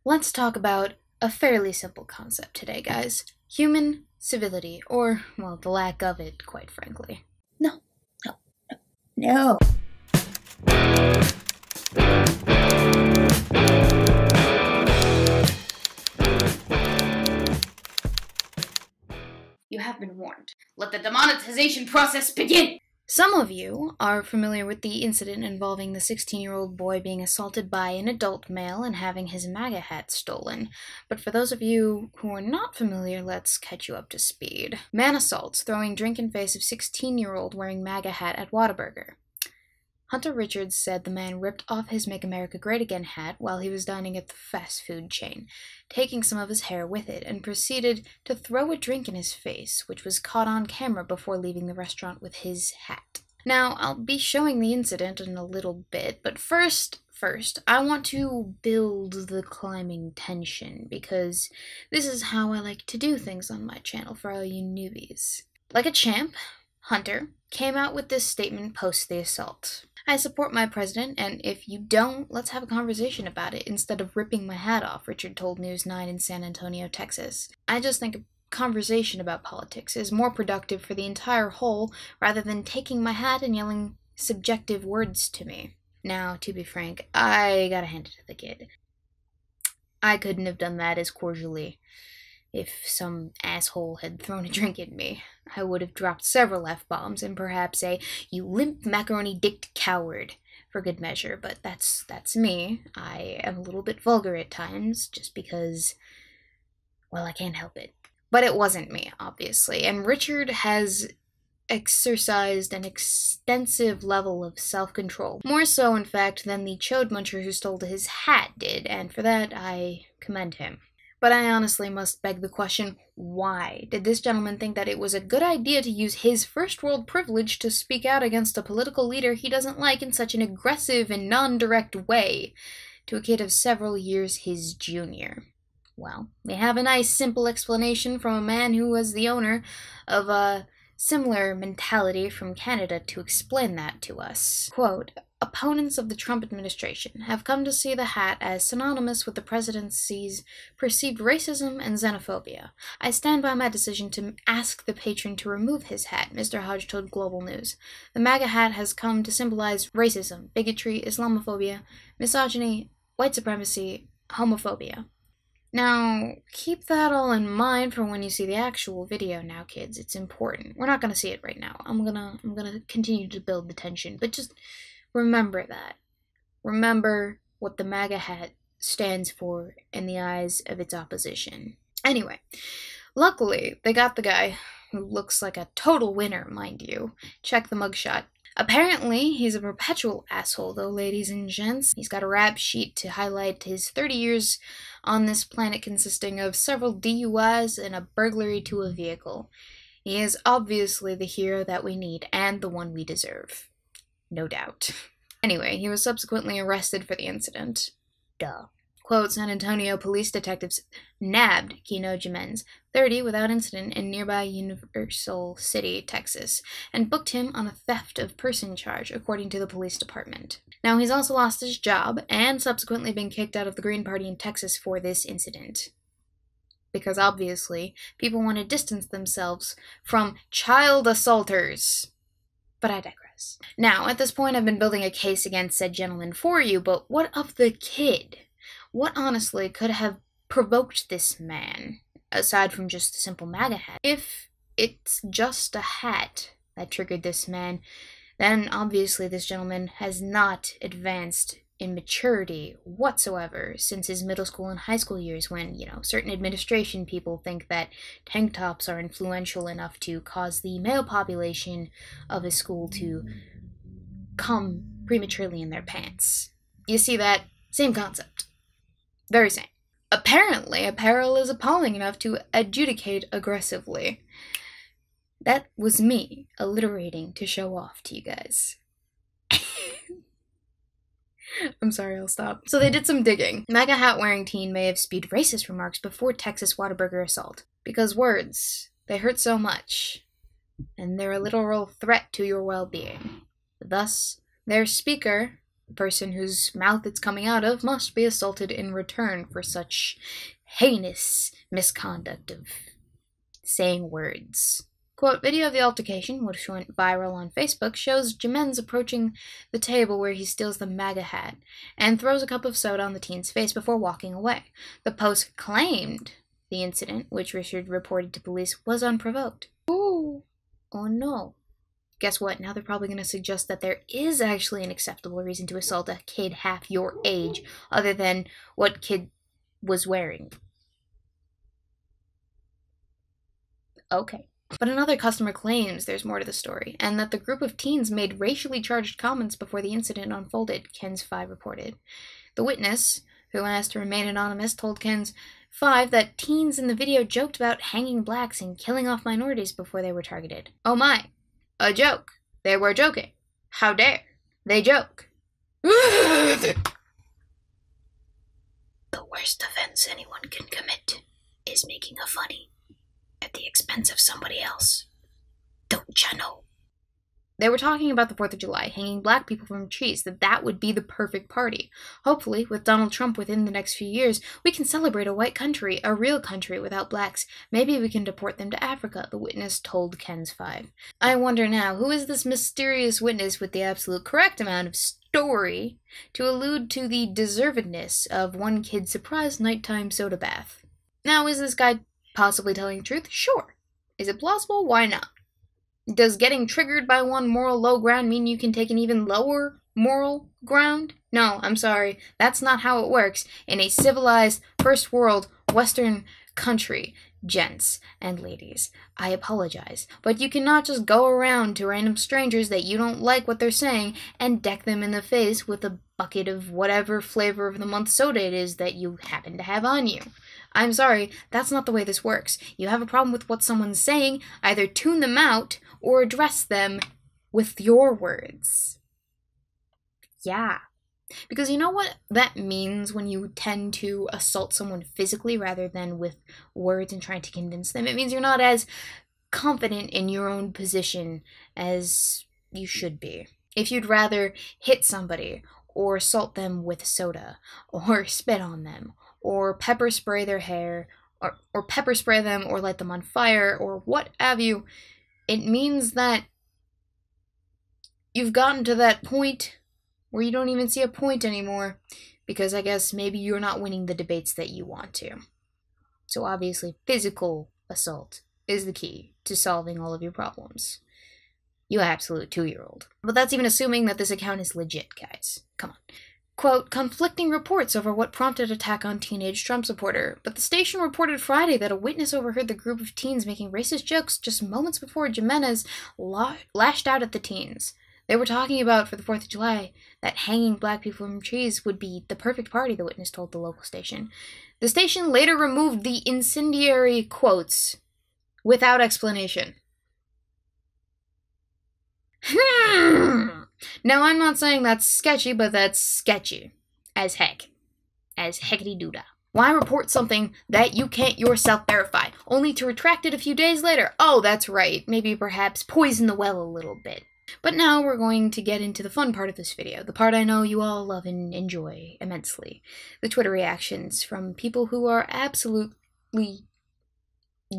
Let's talk about a fairly simple concept today, guys. Human civility, or, well, the lack of it, quite frankly. No. You have been warned. Let the demonetization process begin! Some of you are familiar with the incident involving the 16-year-old boy being assaulted by an adult male and having his MAGA hat stolen. But for those of you who are not familiar, let's catch you up to speed. Man assaults, throwing drink in face of 16-year-old wearing MAGA hat at Whataburger. Hunter Richards said the man ripped off his Make America Great Again hat while he was dining at the fast food chain, taking some of his hair with it, and proceeded to throw a drink in his face, which was caught on camera before leaving the restaurant with his hat. Now, I'll be showing the incident in a little bit, but first, I want to build the climbing tension, because this is how I like to do things on my channel for all you newbies. Like a champ, Hunter came out with this statement post the assault. I support my president, and if you don't, let's have a conversation about it instead of ripping my hat off, Richard told News 9 in San Antonio, Texas. I just think a conversation about politics is more productive for the entire whole rather than taking my hat and yelling subjective words to me. Now, to be frank, I gotta hand it to the kid. I couldn't have done that as cordially. If some asshole had thrown a drink at me, I would have dropped several F-bombs and perhaps a "you limp macaroni-dicked coward" for good measure, but that's me. I am a little bit vulgar at times, just because, well, I can't help it. But it wasn't me, obviously, and Richard has exercised an extensive level of self-control. More so, in fact, than the chode muncher who stole his hat did, and for that, I commend him. But I honestly must beg the question, why did this gentleman think that it was a good idea to use his first world privilege to speak out against a political leader he doesn't like in such an aggressive and non-direct way to a kid of several years his junior? Well, we have a nice simple explanation from a man who was the owner of a similar mentality from Canada to explain that to us. Quote, "Opponents of the Trump administration have come to see the hat as synonymous with the presidency's perceived racism and xenophobia. I stand by my decision to ask the patron to remove his hat," Mr. Hodge told Global News. "The MAGA hat has come to symbolize racism, bigotry, Islamophobia, misogyny, white supremacy, homophobia." Now, keep that all in mind for when you see the actual video now, kids. It's important. We're not gonna see it right now. I'm gonna continue to build the tension, but just remember that. Remember what the MAGA hat stands for in the eyes of its opposition. Anyway, luckily, they got the guy, who looks like a total winner, mind you. Check the mugshot. Apparently, he's a perpetual asshole, though, ladies and gents. He's got a rap sheet to highlight his 30 years on this planet consisting of several DUIs and a burglary to a vehicle. He is obviously the hero that we need, and the one we deserve. No doubt. Anyway, he was subsequently arrested for the incident. Duh. Quote, San Antonio police detectives nabbed Keno Jimenez, 30, without incident in nearby Universal City, Texas, and booked him on a theft of person charge, according to the police department. Now, he's also lost his job and subsequently been kicked out of the Green Party in Texas for this incident. Because obviously, people want to distance themselves from child assaulters. But I digress. Now, at this point, I've been building a case against said gentleman for you, but what of the kid? What honestly could have provoked this man, aside from just a simple MAGA hat? If it's just a hat that triggered this man, then obviously this gentleman has not advanced in maturity whatsoever since his middle school and high school years when, certain administration people think that tank tops are influential enough to cause the male population of a school to come prematurely in their pants. You see that? Same concept. Very same. Apparently, apparel is appalling enough to adjudicate aggressively. That was me alliterating to show off to you guys. I'm sorry, I'll stop. So they did some digging. MAGA hat-wearing teen may have spewed racist remarks before Texas Whataburger assault. Because words, they hurt so much. And they're a literal threat to your well-being. Thus, their speaker The person whose mouth it's coming out of must be assaulted in return for such heinous misconduct of saying words. Quote, video of the altercation, which went viral on Facebook, shows Jimenez approaching the table where he steals the MAGA hat and throws a cup of soda on the teen's face before walking away. The Post claimed the incident, which Richard reported to police, was unprovoked. Ooh. Oh no. Guess what? Now they're probably going to suggest that there is actually an acceptable reason to assault a kid half your age, other than what kid was wearing. Okay. But another customer claims there's more to the story, and that the group of teens made racially charged comments before the incident unfolded, Ken's 5 reported. The witness, who asked to remain anonymous, told Ken's 5 that teens in the video joked about hanging blacks and killing off minorities before they were targeted. Oh my, a joke. They were joking. How dare they joke? The worst offense anyone can commit is making a funny at the expense of somebody else. Don't you know? They were talking about the 4th of July, hanging black people from trees, that would be the perfect party. Hopefully, with Donald Trump within the next few years, we can celebrate a white country, a real country without blacks. Maybe we can deport them to Africa, the witness told Ken's 5. I wonder now, who is this mysterious witness with the absolute correct amount of story to allude to the deservedness of one kid's surprise nighttime soda bath? Now, is this guy possibly telling the truth? Sure. Is it plausible? Why not? Does getting triggered by one moral low ground mean you can take an even lower moral ground? No, I'm sorry. That's not how it works in a civilized, first world, Western country. Gents and ladies, I apologize, but you cannot just go around to random strangers that you don't like what they're saying and deck them in the face with a bucket of whatever flavor of the month soda it is that you happen to have on you. I'm sorry, that's not the way this works. You have a problem with what someone's saying, either tune them out or address them with your words. Yeah. Because you know what that means when you tend to assault someone physically rather than with words and trying to convince them? It means you're not as confident in your own position as you should be. If you'd rather hit somebody or assault them with soda or spit on them or pepper spray their hair or pepper spray them or light them on fire or what have you, it means that you've gotten to that point where you don't even see a point anymore, because I guess maybe you're not winning the debates that you want to. So obviously, physical assault is the key to solving all of your problems. You absolute 2-year-old. But that's even assuming that this account is legit, guys. Come on. Quote, conflicting reports over what prompted attack on teenage Trump supporter, but the station reported Friday that a witness overheard the group of teens making racist jokes just moments before Jimenez lashed out at the teens. They were talking about, for the 4th of July, that hanging black people from trees would be the perfect party, the witness told the local station. The station later removed the incendiary quotes without explanation. Now, I'm not saying that's sketchy, but that's sketchy. As heck. As heckity-doodah. Why report something that you can't yourself verify, only to retract it a few days later? Oh, that's right. Maybe perhaps poison the well a little bit. But now we're going to get into the fun part of this video, the part I know you all love and enjoy immensely. The Twitter reactions from people who are absolutely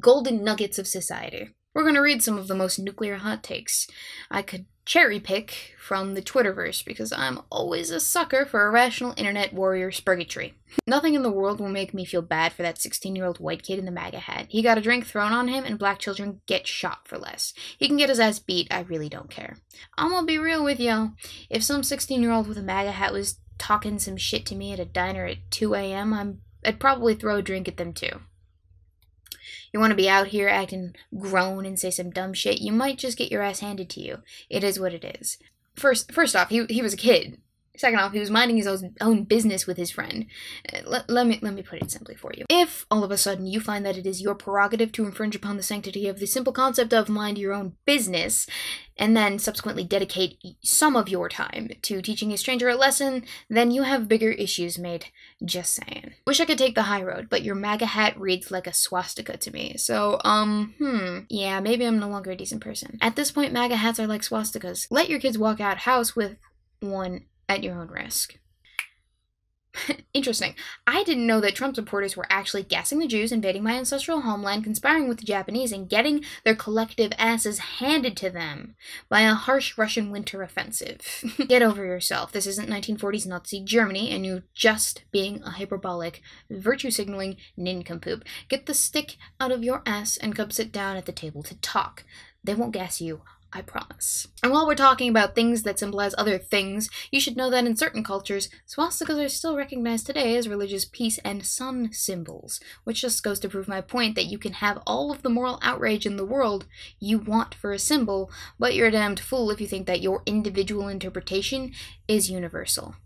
golden nuggets of society. We're going to read some of the most nuclear hot takes I could cherry pick from the Twitterverse, because I'm always a sucker for irrational internet warrior spurgatory. Nothing in the world will make me feel bad for that 16-year-old white kid in the MAGA hat. He got a drink thrown on him, and black children get shot for less. He can get his ass beat, I really don't care. I'm gonna be real with y'all. If some 16-year-old with a MAGA hat was talking some shit to me at a diner at 2 a.m., I'd probably throw a drink at them too. You want to be out here acting grown and say some dumb shit, you might just get your ass handed to you. It is what it is. First off, he was a kid. Second off, he was minding his own business with his friend. Let me put it simply for you. If, all of a sudden, you find that it is your prerogative to infringe upon the sanctity of the simple concept of mind your own business, and then subsequently dedicate some of your time to teaching a stranger a lesson, then you have bigger issues, mate. Just saying. Wish I could take the high road, but your MAGA hat reads like a swastika to me. So, yeah, maybe I'm no longer a decent person. At this point, MAGA hats are like swastikas. Let your kids walk out house with one at your own risk. Interesting. I didn't know that Trump supporters were actually gassing the Jews, invading my ancestral homeland, conspiring with the Japanese, and getting their collective asses handed to them by a harsh Russian winter offensive. Get over yourself. This isn't 1940s Nazi Germany, and you're just being a hyperbolic, virtue-signaling nincompoop. Get the stick out of your ass and come sit down at the table to talk. They won't gas you. I promise. And while we're talking about things that symbolize other things, you should know that in certain cultures, swastikas are still recognized today as religious peace and sun symbols, which just goes to prove my point that you can have all of the moral outrage in the world you want for a symbol, but you're a damned fool if you think that your individual interpretation is universal.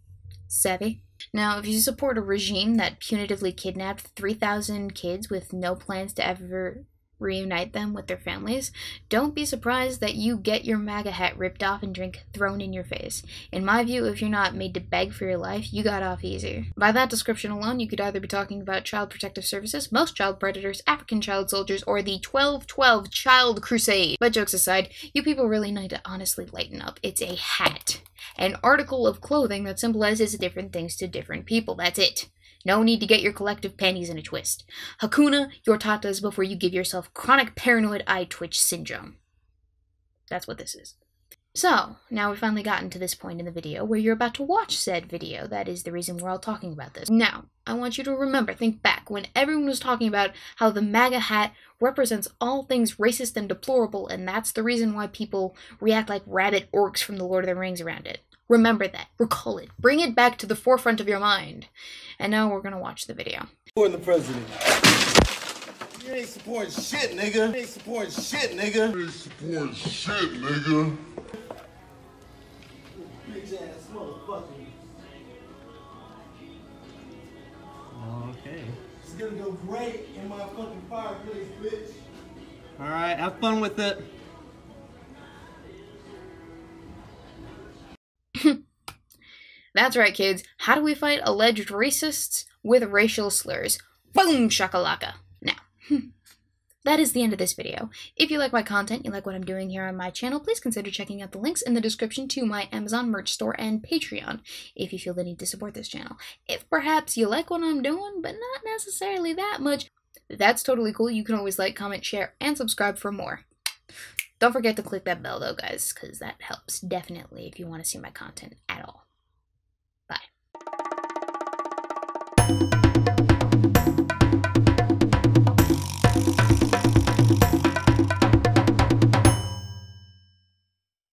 Savvy? Now, if you support a regime that punitively kidnapped 3,000 kids with no plans to ever reunite them with their families, don't be surprised that you get your MAGA hat ripped off and drink thrown in your face. In my view, if you're not made to beg for your life, you got off easy. By that description alone, you could either be talking about Child Protective Services, most child predators, African child soldiers, or the 1212 Child Crusade. But jokes aside, you people really need to honestly lighten up. It's a hat. An article of clothing that symbolizes different things to different people. That's it. No need to get your collective panties in a twist. Hakuna your tatas before you give yourself chronic paranoid eye twitch syndrome. That's what this is. So, now we've finally gotten to this point in the video where you're about to watch said video. That is the reason we're all talking about this. Now, I want you to remember, think back, when everyone was talking about how the MAGA hat represents all things racist and deplorable, and that's the reason why people react like rabid orcs from the Lord of the Rings around it. Remember that. Recall it. Bring it back to the forefront of your mind. And now we're gonna watch the video. Supporting the president. You ain't supporting shit, nigga. You ain't supporting shit, nigga. You ain't supporting shit, nigga. Bitch ass motherfucker. Okay. It's gonna go great in my fucking fireplace, bitch. Alright, have fun with it. That's right, kids. How do we fight alleged racists with racial slurs? Boom shakalaka. Now, that is the end of this video. If you like my content, you like what I'm doing here on my channel, please consider checking out the links in the description to my Amazon merch store and Patreon if you feel the need to support this channel. If perhaps you like what I'm doing, but not necessarily that much, that's totally cool. You can always like, comment, share, and subscribe for more. Don't forget to click that bell though, guys, because that helps definitely if you want to see my content at all.